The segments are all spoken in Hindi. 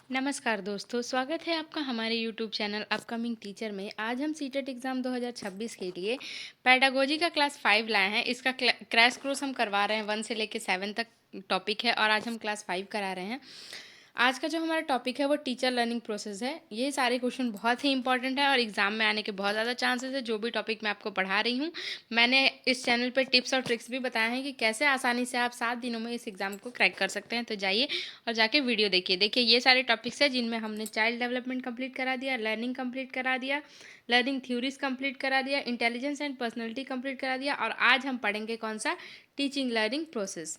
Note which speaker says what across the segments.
Speaker 1: नमस्कार दोस्तों, स्वागत है आपका हमारे यूट्यूब चैनल अपकमिंग टीचर में। आज हम सीटेट एग्ज़ाम 2026 के लिए पेडागोजी का क्लास 5 लाए हैं। इसका क्रैश कोर्स हम करवा रहे हैं, 1 से लेकर 7 तक टॉपिक है और आज हम क्लास 5 करा रहे हैं। आज का जो हमारा टॉपिक है वो टीचर लर्निंग प्रोसेस है। ये सारे क्वेश्चन बहुत ही इंपॉर्टेंट है और एग्जाम में आने के बहुत ज़्यादा चांसेस है। जो भी टॉपिक मैं आपको पढ़ा रही हूँ, मैंने इस चैनल पर टिप्स और ट्रिक्स भी बताए हैं कि कैसे आसानी से आप 7 दिनों में इस एग्ज़ाम को क्रैक कर सकते हैं। तो जाइए और जाके वीडियो देखिए। ये सारे टॉपिक्स हैं जिनमें हमने चाइल्ड डेवलपमेंट कंप्लीट करा दिया, लर्निंग कंप्लीट करा दिया, लर्निंग थ्योरीज कंप्लीट करा दिया, इंटेलिजेंस एंड पर्सनैलिटी कंप्लीट करा दिया और आज हम पढ़ेंगे कौन सा, टीचिंग लर्निंग प्रोसेस।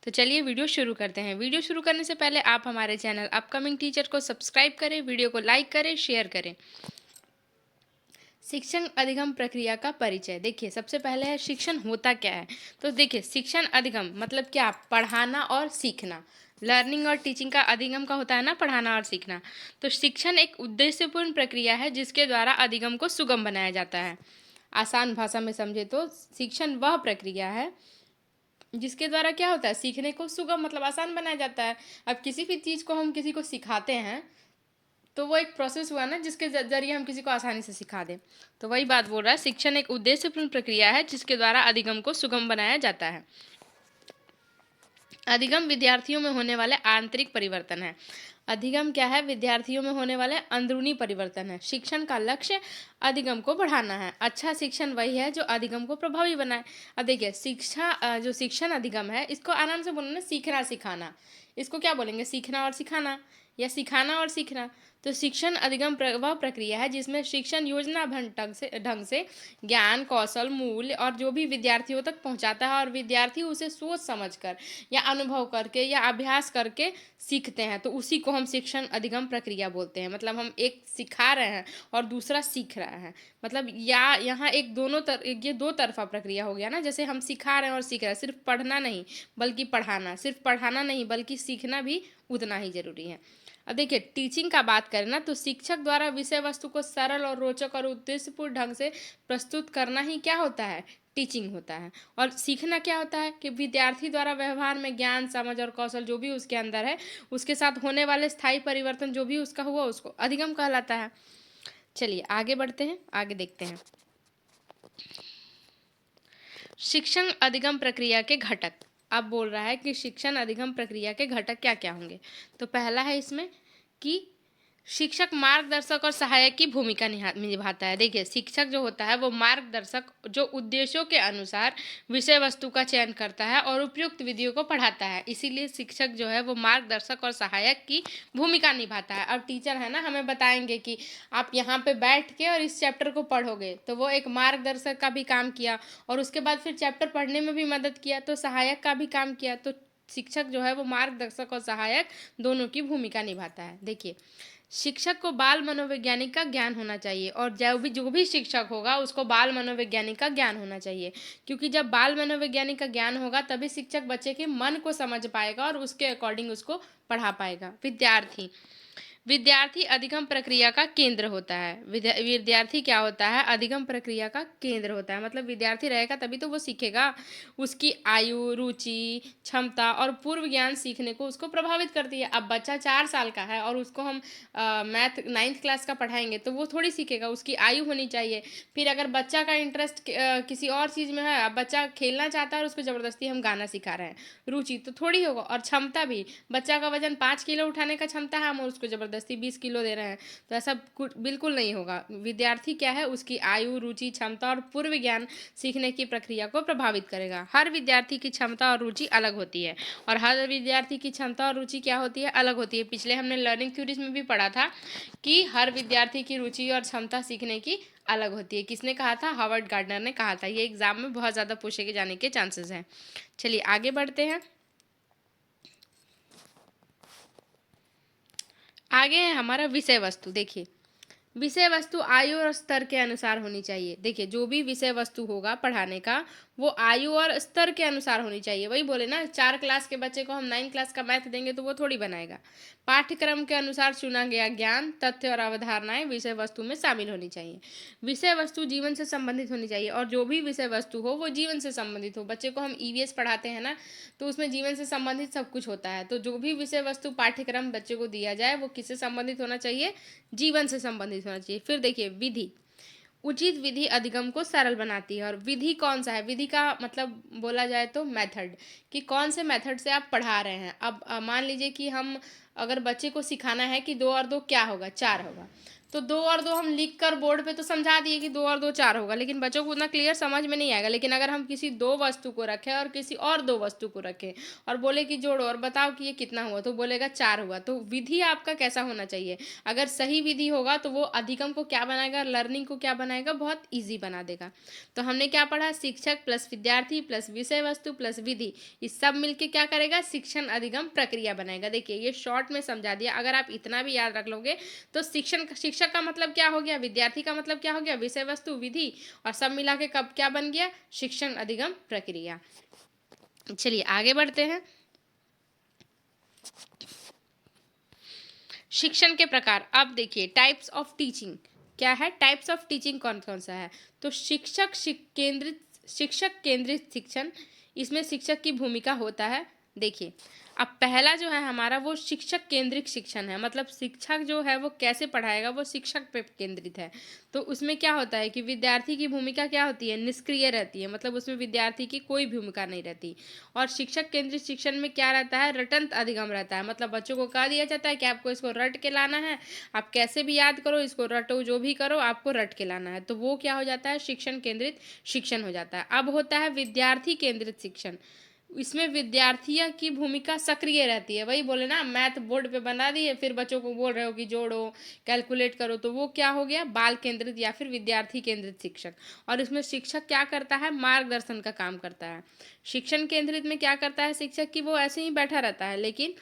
Speaker 1: तो चलिए वीडियो शुरू करते हैं। वीडियो शुरू करने से पहले आप हमारे चैनल अपकमिंग टीचर को सब्सक्राइब करें, वीडियो को लाइक करें, शेयर करें। शिक्षण अधिगम प्रक्रिया का परिचय। देखिए, सबसे पहले है शिक्षण होता क्या है। तो देखिए, शिक्षण अधिगम मतलब क्या, पढ़ाना और सीखना। लर्निंग और टीचिंग का अधिगम का होता है ना, पढ़ाना और सीखना। तो शिक्षण एक उद्देश्यपूर्ण प्रक्रिया है जिसके द्वारा अधिगम को सुगम बनाया जाता है। आसान भाषा में समझे तो शिक्षण वह प्रक्रिया है जिसके द्वारा क्या होता है, सीखने को सुगम मतलब आसान बनाया जाता है। अब किसी भी चीज़ को हम किसी को सिखाते हैं तो वो एक प्रोसेस हुआ ना जिसके जरिए हम किसी को आसानी से सिखा दें। तो वही बात बोल रहा है, शिक्षण एक उद्देश्यपूर्ण प्रक्रिया है जिसके द्वारा अधिगम को सुगम बनाया जाता है। अधिगम विद्यार्थियों में होने वाले आंतरिक परिवर्तन है। अधिगम क्या है, विद्यार्थियों में होने वाले अंदरूनी परिवर्तन है। शिक्षण का लक्ष्य अधिगम को बढ़ाना है। अच्छा शिक्षण वही है जो अधिगम को प्रभावी बनाए। अब देखिए, जो शिक्षण अधिगम है इसको आराम से बोलना, सीखना सिखाना। इसको क्या बोलेंगे, सीखना और सिखाना या सिखाना और सीखना। तो शिक्षण अधिगम वह प्रक्रिया है जिसमें शिक्षण योजनाबद्ध ढंग से ज्ञान, कौशल, मूल्य और जो भी विद्यार्थियों तक पहुंचाता है और विद्यार्थी उसे सोच समझकर या अनुभव करके या अभ्यास करके सीखते हैं, तो उसी को हम शिक्षण अधिगम प्रक्रिया बोलते हैं। मतलब हम एक सिखा रहे हैं और दूसरा सीख रहा है। मतलब या यहाँ ये दो तरफा प्रक्रिया हो गया ना। जैसे हम सिखा रहे हैं और सीख रहे हैं, सिर्फ पढ़ना नहीं बल्कि पढ़ाना, सिर्फ पढ़ाना नहीं बल्कि सीखना भी उतना ही जरूरी है। अब देखिए, टीचिंग का बात करें ना, तो शिक्षक द्वारा विषय वस्तु को सरल और रोचक और उद्देश्यपूर्ण ढंग से प्रस्तुत करना ही क्या होता है, टीचिंग होता है। और सीखना क्या होता है कि विद्यार्थी द्वारा व्यवहार में ज्ञान, समझ और कौशल जो भी उसके अंदर है उसके साथ होने वाले स्थायी परिवर्तन जो भी उसका हुआ उसको अधिगम कहलाता है। चलिए आगे बढ़ते हैं, आगे देखते हैं शिक्षण अधिगम प्रक्रिया के घटक। अब बोल रहा है कि शिक्षण अधिगम प्रक्रिया के घटक क्या क्या होंगे। तो पहला है इसमें कि शिक्षक मार्गदर्शक और सहायक की भूमिका निभाता है। देखिए, शिक्षक जो होता है वो मार्गदर्शक, जो उद्देश्यों के अनुसार विषय वस्तु का चयन करता है और उपयुक्त विधियों को पढ़ाता है। इसीलिए शिक्षक जो है वो मार्गदर्शक और सहायक की भूमिका निभाता है। अब टीचर है ना, हमें बताएंगे कि आप यहाँ पे बैठ के और इस चैप्टर को पढ़ोगे, तो वो एक मार्गदर्शक का भी काम किया और उसके बाद फिर चैप्टर पढ़ने में भी मदद किया, तो सहायक का भी काम किया। तो शिक्षक जो है वो मार्गदर्शक और सहायक दोनों की भूमिका निभाता है। देखिए, शिक्षक को बाल मनोवैज्ञानिक का ज्ञान होना चाहिए और जो भी शिक्षक होगा उसको बाल मनोवैज्ञानिक का ज्ञान होना चाहिए, क्योंकि जब बाल मनोवैज्ञानिक का ज्ञान होगा तभी शिक्षक बच्चे के मन को समझ पाएगा और उसके अकॉर्डिंग उसको पढ़ा पाएगा। विद्यार्थी अधिगम प्रक्रिया का केंद्र होता है। विद्यार्थी क्या होता है, अधिगम प्रक्रिया का केंद्र होता है। मतलब विद्यार्थी रहेगा तभी तो वो सीखेगा। उसकी आयु, रुचि, क्षमता और पूर्व ज्ञान सीखने को उसको प्रभावित करती है। अब बच्चा 4 साल का है और उसको हम मैथ 9th क्लास का पढ़ाएंगे तो वो थोड़ी सीखेगा, उसकी आयु होनी चाहिए। फिर अगर बच्चा का इंटरेस्ट किसी और चीज़ में है, अब बच्चा खेलना चाहता है और उसको ज़बरदस्ती हम गाना सिखा रहे हैं, रुचि तो थोड़ी होगा। और क्षमता भी, बच्चा का वजन 5 किलो उठाने का क्षमता है, हम उसको ज़बरदस्ती 20 किलो दे रहे हैं, तो ऐसा बिल्कुल नहीं होगा। विद्यार्थी क्या है, उसकी आयु, रुचि, क्षमता और पूर्व ज्ञान सीखने की प्रक्रिया को प्रभावित करेगा। हर विद्यार्थी की क्षमता और रुचि अलग होती है और हर विद्यार्थी की क्षमता और रुचि क्या होती है, अलग होती है। पिछले हमने लर्निंग थ्योरीज में भी पढ़ा था कि हर विद्यार्थी की रुचि और क्षमता सीखने की अलग होती है। किसने कहा था, हार्वर्ड गार्डनर ने कहा था। ये एग्जाम में बहुत ज़्यादा पूछे के जाने के चांसेस हैं। चलिए आगे बढ़ते हैं। आगे है हमारा विषय वस्तु। देखिए, विषय वस्तु आयु और स्तर के अनुसार होनी चाहिए। देखिए, जो भी विषय वस्तु होगा पढ़ाने का, वो आयु और स्तर के अनुसार होनी चाहिए। वही बोले ना, 4 क्लास के बच्चे को हम 9 क्लास का मैथ देंगे तो वो थोड़ी बनाएगा। पाठ्यक्रम के अनुसार चुना गया ज्ञान, तथ्य और अवधारणाएं विषय वस्तु में शामिल होनी चाहिए। विषय वस्तु जीवन से संबंधित होनी चाहिए, और जो भी विषय वस्तु हो वो जीवन से संबंधित हो। बच्चे को हम ईवीएस पढ़ाते हैं ना, तो उसमें जीवन से संबंधित सब कुछ होता है। तो जो भी विषय वस्तु पाठ्यक्रम बच्चे को दिया जाए वो किससे संबंधित होना चाहिए? जीवन से संबंधित होना चाहिए। फिर देखिए, विधि। उचित विधि अधिगम को सरल बनाती है। और विधि कौन सा है? विधि का मतलब बोला जाए तो मेथड, कि कौन से मेथड से आप पढ़ा रहे हैं। अब मान लीजिए कि हम अगर बच्चे को सिखाना है कि 2 और 2 क्या होगा? 4 होगा, तो 2 और 2 हम लिख कर बोर्ड पे तो समझा दिए कि 2 और 2 4 होगा, लेकिन बच्चों को उतना क्लियर समझ में नहीं आएगा। लेकिन अगर हम किसी 2 वस्तु को रखें और किसी और 2 वस्तु को रखें और बोले कि जोड़ो और बताओ कि ये कितना हुआ, तो बोलेगा 4 हुआ। तो विधि आपका कैसा होना चाहिए? अगर सही विधि होगा तो वो अधिगम को क्या बनाएगा? लर्निंग को क्या बनाएगा? बहुत ईजी बना देगा। तो हमने क्या पढ़ा? शिक्षक प्लस विद्यार्थी प्लस विषय वस्तु प्लस विधि, इस सब मिलके क्या करेगा? शिक्षण अधिगम प्रक्रिया बनाएगा। देखिए, ये शॉर्ट में समझा दिया। अगर आप इतना भी याद रख लोगे तो शिक्षक का मतलब क्या हो गया? विद्यार्थी का मतलब क्या हो गया? विषय वस्तु, विधि, और सब मिला के कब क्या बन गया? शिक्षण अधिगम प्रक्रिया। चलिए आगे बढ़ते हैं। शिक्षण के प्रकार। अब देखिए, टाइप्स ऑफ टीचिंग क्या है? टाइप्स ऑफ टीचिंग कौन कौन सा है? तो शिक्षक केंद्रित शिक्षण, इसमें शिक्षक की भूमिका होता है। देखिए, अब पहला जो है हमारा वो शिक्षक केंद्रित शिक्षण है। मतलब शिक्षक जो है वो कैसे पढ़ाएगा, वो शिक्षक पे केंद्रित है। तो उसमें क्या होता है कि विद्यार्थी की भूमिका क्या होती है? निष्क्रिय रहती है। मतलब उसमें विद्यार्थी की कोई भूमिका नहीं रहती। और शिक्षक केंद्रित शिक्षण में क्या रहता है? रटंत अधिगम रहता है। मतलब बच्चों को कह दिया जाता है कि आपको इसको रट के लाना है, आप कैसे भी याद करो, इसको रटो, जो भी करो आपको रट के लाना है। तो वो क्या हो जाता है? शिक्षण केंद्रित शिक्षण हो जाता है। अब होता है विद्यार्थी केंद्रित शिक्षण। इसमें विद्यार्थियों की भूमिका सक्रिय रहती है। वही बोले ना, मैथ बोर्ड पे बना दिए, फिर बच्चों को बोल रहे हो कि जोड़ो, कैलकुलेट करो, तो वो क्या हो गया? बाल केंद्रित या फिर विद्यार्थी केंद्रित शिक्षक। और इसमें शिक्षक क्या करता है? मार्गदर्शन का काम करता है। शिक्षण केंद्रित में क्या करता है शिक्षक? की वो ऐसे ही बैठा रहता है। लेकिन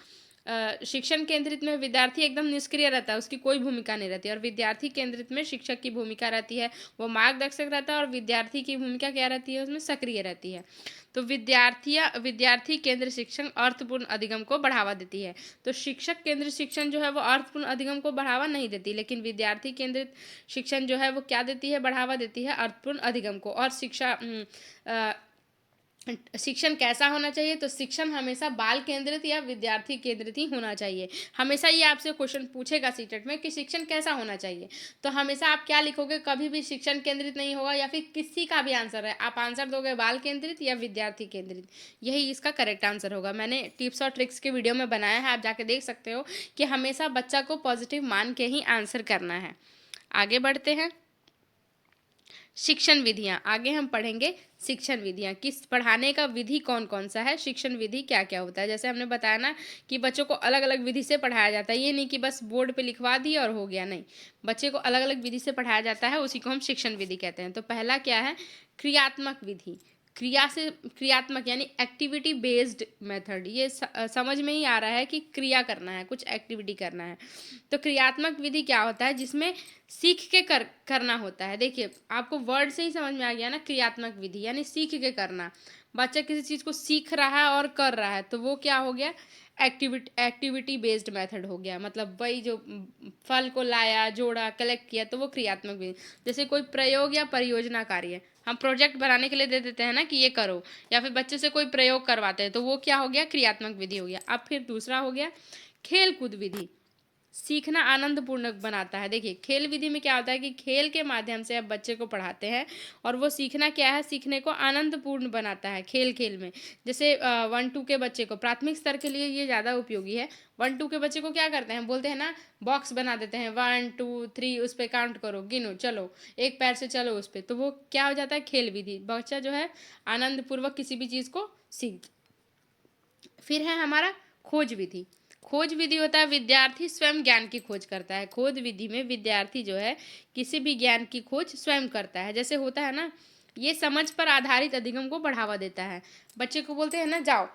Speaker 1: शिक्षण केंद्रित में विद्यार्थी एकदम निष्क्रिय रहता है, उसकी कोई भूमिका नहीं रहती। और विद्यार्थी केंद्रित में शिक्षक की भूमिका रहती है, वो मार्गदर्शक रहता है, और विद्यार्थी की भूमिका क्या रहती है? उसमें सक्रिय रहती है। तो विद्यार्थी केंद्र शिक्षण अर्थपूर्ण अधिगम को बढ़ावा देती है। तो शिक्षक केंद्रित शिक्षण जो है वो अर्थपूर्ण अधिगम को बढ़ावा नहीं देती, लेकिन विद्यार्थी केंद्रित शिक्षण जो है वो क्या देती है? बढ़ावा देती है अर्थपूर्ण अधिगम को। और शिक्षण कैसा होना चाहिए? तो शिक्षण हमेशा बाल केंद्रित या विद्यार्थी केंद्रित ही होना चाहिए। हमेशा ये आपसे क्वेश्चन पूछेगा सीटेट में कि शिक्षण कैसा होना चाहिए, तो हमेशा आप क्या लिखोगे? कभी भी शिक्षण केंद्रित नहीं होगा, या फिर किसी का भी आंसर है आप आंसर दोगे बाल केंद्रित या विद्यार्थी केंद्रित, यही इसका करेक्ट आंसर होगा। मैंने टिप्स और ट्रिक्स के वीडियो में बनाया है, आप जाके देख सकते हो कि हमेशा बच्चा को पॉजिटिव मान के ही आंसर करना है। आगे बढ़ते हैं। शिक्षण विधियाँ। आगे हम पढ़ेंगे शिक्षण विधियाँ, किस पढ़ाने का विधि कौन कौन सा है, शिक्षण विधि क्या क्या होता है। जैसे हमने बताया ना कि बच्चों को अलग अलग विधि से पढ़ाया जाता है। ये नहीं कि बस बोर्ड पे लिखवा दिया और हो गया, नहीं, बच्चे को अलग अलग विधि से पढ़ाया जाता है, उसी को हम शिक्षण विधि कहते हैं। तो पहला क्या है? क्रियात्मक विधि। क्रियात्मक यानी एक्टिविटी बेस्ड मेथड। ये समझ में ही आ रहा है कि क्रिया करना है, कुछ एक्टिविटी करना है। तो क्रियात्मक विधि क्या होता है? जिसमें सीख के करना होता है। देखिए, आपको वर्ड से ही समझ में आ गया ना, क्रियात्मक विधि यानी सीख के करना। बच्चा किसी चीज़ को सीख रहा है और कर रहा है, तो वो क्या हो गया? एक्टिविटी बेस्ड मेथड हो गया। मतलब वही जो फल को लाया, जोड़ा, कलेक्ट किया, तो वो क्रियात्मक विधि। जैसे कोई प्रयोग या परियोजना कार्य हम प्रोजेक्ट बनाने के लिए दे देते हैं ना कि ये करो, या फिर बच्चे से कोई प्रयोग करवाते हैं, तो वो क्या हो गया? क्रियात्मक विधि हो गया। अब फिर दूसरा हो गया खेल कूद विधि। सीखना आनंदपूर्ण बनाता है। देखिए, खेल विधि में क्या होता है कि खेल के माध्यम से आप बच्चे को पढ़ाते हैं, और वो सीखना क्या है? सीखने को आनंदपूर्ण बनाता है खेल खेल में। जैसे 1-2 के बच्चे को, प्राथमिक स्तर के लिए ये ज़्यादा उपयोगी है। 1-2 के बच्चे को क्या करते हैं? बोलते हैं ना, बॉक्स बना देते हैं, 1 2 3 उस पर काउंट करो, गिनो, चलो, एक पैर से चलो उस पर, तो वो क्या हो जाता है? खेल विधि। बच्चा जो है आनंदपूर्वक किसी भी चीज़ को सीख। फिर है हमारा खोज विधि। खोज विधि होता है विद्यार्थी स्वयं ज्ञान की खोज करता है। खोज विधि में विद्यार्थी जो है किसी भी ज्ञान की खोज स्वयं करता है। जैसे होता है ना, ये समझ पर आधारित अधिगम को बढ़ावा देता है। बच्चे को बोलते हैं ना, जाओ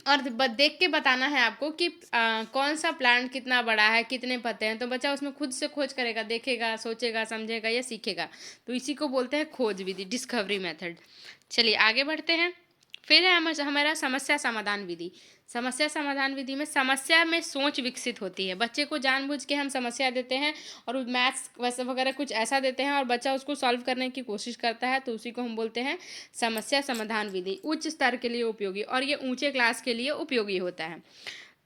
Speaker 1: और देख के बताना है आपको कि कौन सा प्लांट कितना बड़ा है, कितने पत्ते हैं। तो बच्चा उसमें खुद से खोज करेगा, देखेगा, सोचेगा, समझेगा या सीखेगा। तो इसी को बोलते हैं खोज विधि, डिस्कवरी मेथड। चलिए आगे बढ़ते हैं। फिर है हमारा समस्या समाधान विधि। समस्या समाधान विधि में समस्या में सोच विकसित होती है। बच्चे को जानबूझ के हम समस्या देते हैं और मैथ्स वैसे वगैरह कुछ ऐसा देते हैं और बच्चा उसको सॉल्व करने की कोशिश करता है, तो उसी को हम बोलते हैं समस्या समाधान विधि। उच्च स्तर के लिए उपयोगी, और ये ऊंचे क्लास के लिए उपयोगी होता है।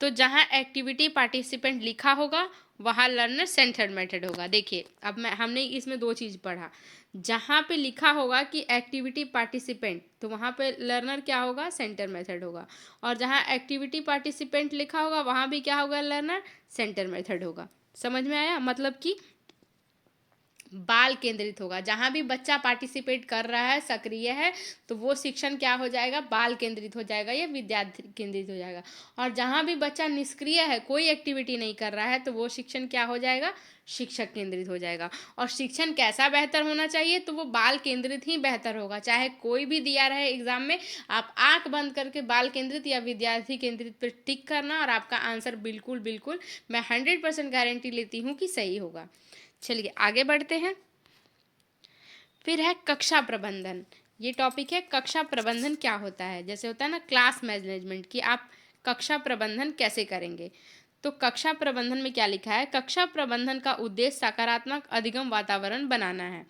Speaker 1: तो जहाँ एक्टिविटी पार्टिसिपेंट लिखा होगा वहाँ लर्नर सेंटर्ड मेथड होगा। देखिए अब हमने इसमें दो चीज़ पढ़ा। जहाँ पे लिखा होगा कि एक्टिविटी पार्टिसिपेंट, तो वहाँ पे लर्नर क्या होगा, सेंटर मेथड होगा। और जहाँ एक्टिविटी पार्टिसिपेंट लिखा होगा वहाँ भी क्या होगा, लर्नर सेंटर मेथड होगा। समझ में आया? मतलब कि बाल केंद्रित होगा। जहाँ भी बच्चा पार्टिसिपेट कर रहा है, सक्रिय है, तो वो शिक्षण क्या हो जाएगा, बाल केंद्रित हो जाएगा या विद्यार्थी केंद्रित हो जाएगा। और जहाँ भी बच्चा निष्क्रिय है, कोई एक्टिविटी नहीं कर रहा है, तो वो शिक्षण क्या हो जाएगा, शिक्षक केंद्रित हो जाएगा। और शिक्षण कैसा बेहतर होना चाहिए, तो वो बाल केंद्रित ही बेहतर होगा। चाहे कोई भी दिया रहे एग्जाम में, आप आंख बंद करके बाल केंद्रित या विद्यार्थी केंद्रित पर टिक करना और आपका आंसर बिल्कुल बिल्कुल मैं 100% गारंटी लेती हूँ कि सही होगा। चलिए आगे बढ़ते हैं। फिर है कक्षा प्रबंधन। ये टॉपिक है कक्षा प्रबंधन क्या होता है। जैसे होता है ना क्लास मैनेजमेंट, कि आप कक्षा प्रबंधन कैसे करेंगे। तो कक्षा प्रबंधन में क्या लिखा है, कक्षा प्रबंधन का उद्देश्य सकारात्मक अधिगम वातावरण बनाना है।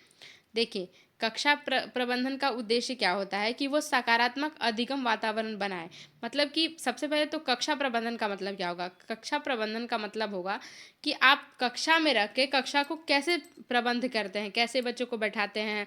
Speaker 1: देखिए कक्षा प्रबंधन का उद्देश्य क्या होता है कि वो सकारात्मक अधिगम वातावरण बनाए। मतलब कि सबसे पहले तो कक्षा प्रबंधन का मतलब क्या होगा, कक्षा प्रबंधन का मतलब होगा कि आप कक्षा में रख के कक्षा को कैसे प्रबंध करते हैं, कैसे बच्चों को बैठाते हैं,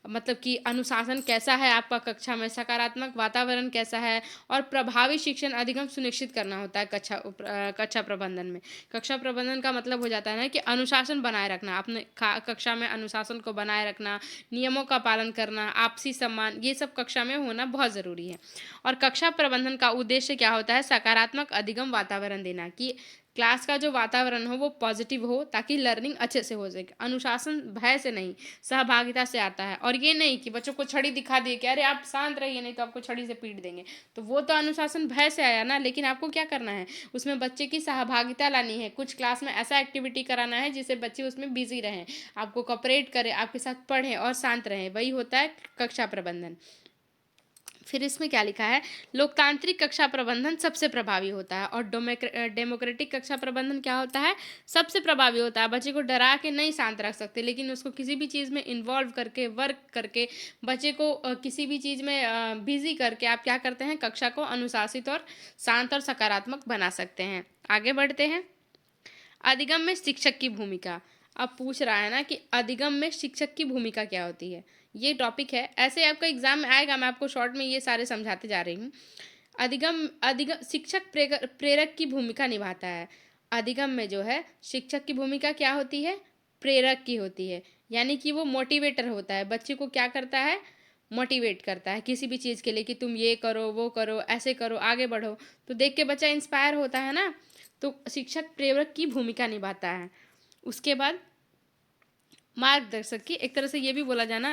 Speaker 1: मतलब कि अनुशासन कैसा है आपका कक्षा में, सकारात्मक वातावरण कैसा है, और प्रभावी शिक्षण अधिगम सुनिश्चित करना होता है कक्षा प्रबंधन में। कक्षा प्रबंधन का मतलब हो जाता है ना कि अनुशासन बनाए रखना, अपने कक्षा में अनुशासन को बनाए रखना, नियमों का पालन करना, आपसी सम्मान, ये सब कक्षा में होना बहुत ज़रूरी है। और कक्षा प्रबंधन का उद्देश्य क्या होता है, सकारात्मक अधिगम वातावरण देना, कि क्लास का जो वातावरण हो वो पॉजिटिव हो, ताकि लर्निंग अच्छे से हो सके। अनुशासन भय से नहीं, सहभागिता से आता है। और ये नहीं कि बच्चों को छड़ी दिखा दिए कि अरे आप शांत रहिए नहीं तो आपको छड़ी से पीट देंगे, तो वो तो अनुशासन भय से आया ना। लेकिन आपको क्या करना है, उसमें बच्चे की सहभागिता लानी है, कुछ क्लास में ऐसा एक्टिविटी कराना है जिससे बच्चे उसमें बिजी रहें, आपको कॉपरेट करें, आपके साथ पढ़ें और शांत रहें। वही होता है कक्षा प्रबंधन। फिर इसमें क्या लिखा है, लोकतांत्रिक कक्षा प्रबंधन सबसे प्रभावी होता है। और डेमोक्रेटिक कक्षा प्रबंधन क्या होता है, सबसे प्रभावी होता है। बच्चे को डरा के नहीं शांत रख सकते, लेकिन उसको किसी भी चीज़ में इन्वॉल्व करके, वर्क करके, बच्चे को किसी भी चीज़ में बिजी करके आप क्या करते हैं, कक्षा को अनुशासित और शांत और सकारात्मक बना सकते हैं। आगे बढ़ते हैं। अधिगम में शिक्षक की भूमिका। अब पूछ रहा है ना कि अधिगम में शिक्षक की भूमिका क्या होती है। ये टॉपिक है, ऐसे आपका एग्जाम में आएगा, मैं आपको शॉर्ट में ये सारे समझाते जा रही हूँ। अधिगम अधिगम शिक्षक प्रेरक की भूमिका निभाता है। अधिगम में जो है शिक्षक की भूमिका क्या होती है, प्रेरक की होती है। यानी कि वो मोटिवेटर होता है, बच्चे को क्या करता है, मोटिवेट करता है किसी भी चीज़ के लिए, कि तुम ये करो, वो करो, ऐसे करो, आगे बढ़ो। तो देख के बच्चा इंस्पायर होता है ना। तो शिक्षक प्रेरक की भूमिका निभाता है। उसके बाद मार्गदर्शक की, एक तरह से ये भी बोला जाना,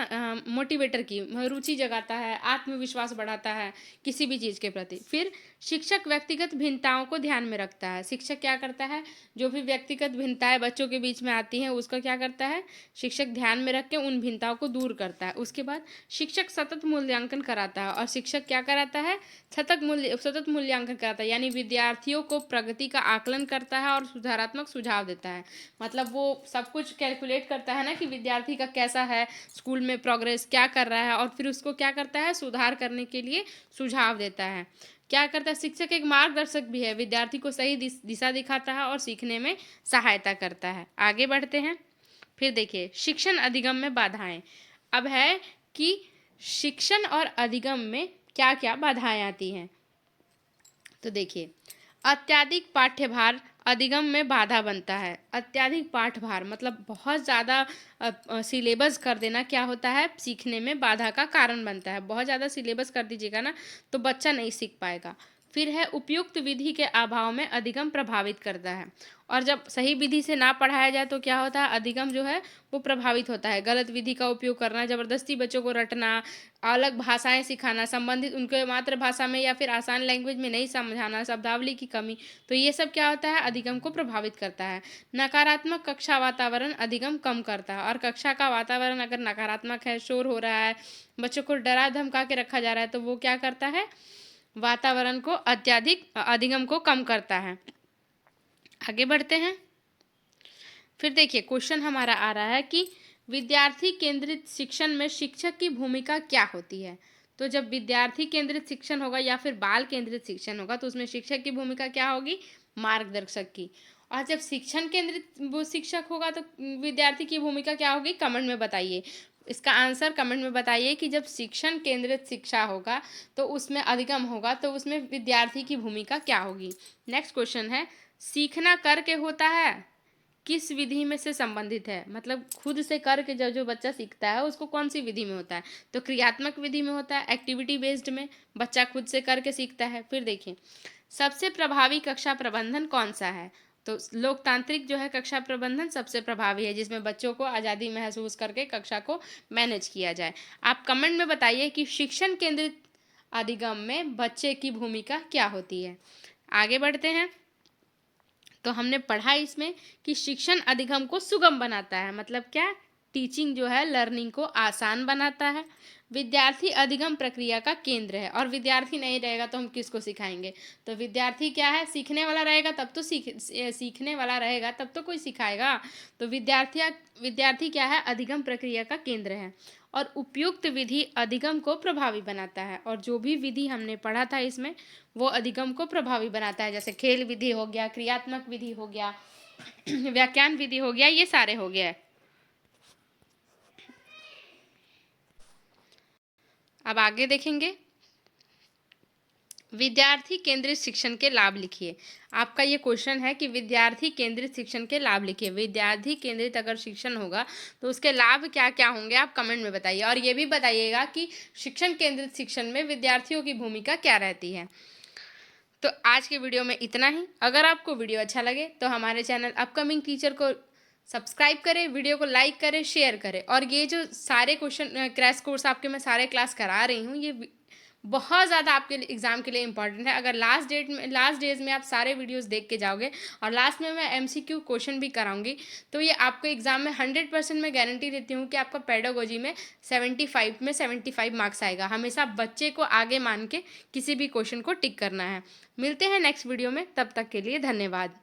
Speaker 1: मोटिवेटर की, रुचि जगाता है, आत्मविश्वास बढ़ाता है किसी भी चीज़ के प्रति। फिर शिक्षक व्यक्तिगत भिन्नताओं को ध्यान में रखता है। शिक्षक क्या करता है, जो भी व्यक्तिगत भिन्नताएं बच्चों के बीच में आती हैं उसका क्या करता है, शिक्षक ध्यान में रख के उन भिन्नताओं को दूर करता है। उसके बाद शिक्षक सतत मूल्यांकन कराता है। और शिक्षक क्या कराता है, सतत मूल्यांकन कराता है, यानी विद्यार्थियों को प्रगति का आकलन करता है और सुधारात्मक सुझाव देता है। मतलब वो सब कुछ कैलकुलेट करता है ना कि विद्यार्थी का कैसा है, स्कूल में प्रोग्रेस क्या कर रहा है, और फिर उसको क्या करता है, सुधार करने के लिए सुझाव देता है। क्या करता है, शिक्षक एक मार्गदर्शक भी है, विद्यार्थी को सही दिशा दिखाता है और सीखने में सहायता करता है। आगे बढ़ते हैं। फिर देखिए शिक्षण अधिगम में बाधाएं। अब है कि शिक्षण और अधिगम में क्या क्या बाधाएं आती हैं। तो देखिए अत्यधिक पाठ्यभार अधिगम में बाधा बनता है। अत्यधिक पाठभार मतलब बहुत ज़्यादा सिलेबस कर देना क्या होता है, सीखने में बाधा का कारण बनता है। बहुत ज़्यादा सिलेबस कर दीजिएगा ना तो बच्चा नहीं सीख पाएगा। फिर है उपयुक्त विधि के अभाव में अधिगम प्रभावित करता है। और जब सही विधि से ना पढ़ाया जाए तो क्या होता है, अधिगम जो है वो प्रभावित होता है। गलत विधि का उपयोग करना, ज़बरदस्ती बच्चों को रटना, अलग भाषाएं सिखाना, संबंधित उनके मातृभाषा में या फिर आसान लैंग्वेज में नहीं समझाना, शब्दावली की कमी, तो ये सब क्या होता है, अधिगम को प्रभावित करता है। नकारात्मक कक्षा वातावरण अधिगम कम करता है। और कक्षा का वातावरण अगर नकारात्मक है, शोर हो रहा है, बच्चों को डरा धमका के रखा जा रहा है, तो वो क्या करता है, वातावरण को अत्यधिक अधिगम को कम करता है। आगे बढ़ते हैं। फिर देखिए क्वेश्चन हमारा आ रहा है कि विद्यार्थी केंद्रित शिक्षण में शिक्षक की भूमिका क्या होती है। तो जब विद्यार्थी केंद्रित शिक्षण होगा या फिर बाल केंद्रित शिक्षण होगा तो उसमें शिक्षक की भूमिका क्या होगी, मार्गदर्शक की। और जब शिक्षण केंद्रित वो शिक्षक होगा तो विद्यार्थी की भूमिका क्या होगी, कमेंट में बताइए। इसका आंसर कमेंट में बताइए कि जब शिक्षण केंद्रित शिक्षा होगा तो उसमें अधिगम होगा तो उसमें विद्यार्थी की भूमिका क्या होगी। नेक्स्ट क्वेश्चन है, सीखना करके होता है, किस विधि में से संबंधित है। मतलब खुद से करके जब जो बच्चा सीखता है उसको कौन सी विधि में होता है, तो क्रियात्मक विधि में होता है, एक्टिविटी बेस्ड में बच्चा खुद से करके सीखता है। फिर देखिए सबसे प्रभावी कक्षा प्रबंधन कौन सा है, तो लोकतांत्रिक जो है कक्षा प्रबंधन सबसे प्रभावी है, जिसमें बच्चों को आज़ादी महसूस करके कक्षा को मैनेज किया जाए। आप कमेंट में बताइए कि शिक्षण केंद्रित अधिगम में बच्चे की भूमिका क्या होती है। आगे बढ़ते हैं। तो हमने पढ़ा इसमें कि शिक्षण अधिगम को सुगम बनाता है, मतलब क्या, टीचिंग जो है लर्निंग को आसान बनाता है। विद्यार्थी अधिगम प्रक्रिया का केंद्र है, और विद्यार्थी नहीं रहेगा तो हम किसको सिखाएंगे, तो विद्यार्थी क्या है, सीखने वाला रहेगा तब तो सीखने वाला रहेगा तब तो कोई सिखाएगा। तो विद्यार्थी क्या है, अधिगम प्रक्रिया का केंद्र है। और उपयुक्त विधि अधिगम को प्रभावी बनाता है, और जो भी विधि हमने पढ़ा था इसमें वो अधिगम को प्रभावी बनाता है, जैसे खेल विधि हो गया, क्रियात्मक विधि हो गया, व्याख्यान विधि हो गया, ये सारे हो गया। अब आगे देखेंगे, विद्यार्थी केंद्रित शिक्षण के लाभ लिखिए। आपका ये क्वेश्चन है कि विद्यार्थी केंद्रित शिक्षण के लाभ लिखिए। विद्यार्थी केंद्रित अगर शिक्षण होगा तो उसके लाभ क्या क्या होंगे, आप कमेंट में बताइए। और ये भी बताइएगा कि शिक्षण केंद्रित शिक्षण में विद्यार्थियों की भूमिका क्या रहती है। तो आज के वीडियो में इतना ही। अगर आपको वीडियो अच्छा लगे तो हमारे चैनल अपकमिंग टीचर को सब्सक्राइब करें, वीडियो को लाइक करें, शेयर करें। और ये जो सारे क्वेश्चन क्रैश कोर्स आपके मैं सारे क्लास करा रही हूँ, ये बहुत ज़्यादा आपके लिए एग्ज़ाम के लिए इंपॉर्टेंट है। अगर लास्ट डेज में आप सारे वीडियोस देख के जाओगे और लास्ट में मैं एमसीक्यू क्वेश्चन भी कराऊंगी, तो ये आपको एग्ज़ाम में 100% मैं गारंटी देती हूँ कि आपका पेडागोजी में 75 मार्क्स आएगा। हमेशा बच्चे को आगे मान के किसी भी क्वेश्चन को टिक करना है। मिलते हैं नेक्स्ट वीडियो में, तब तक के लिए धन्यवाद।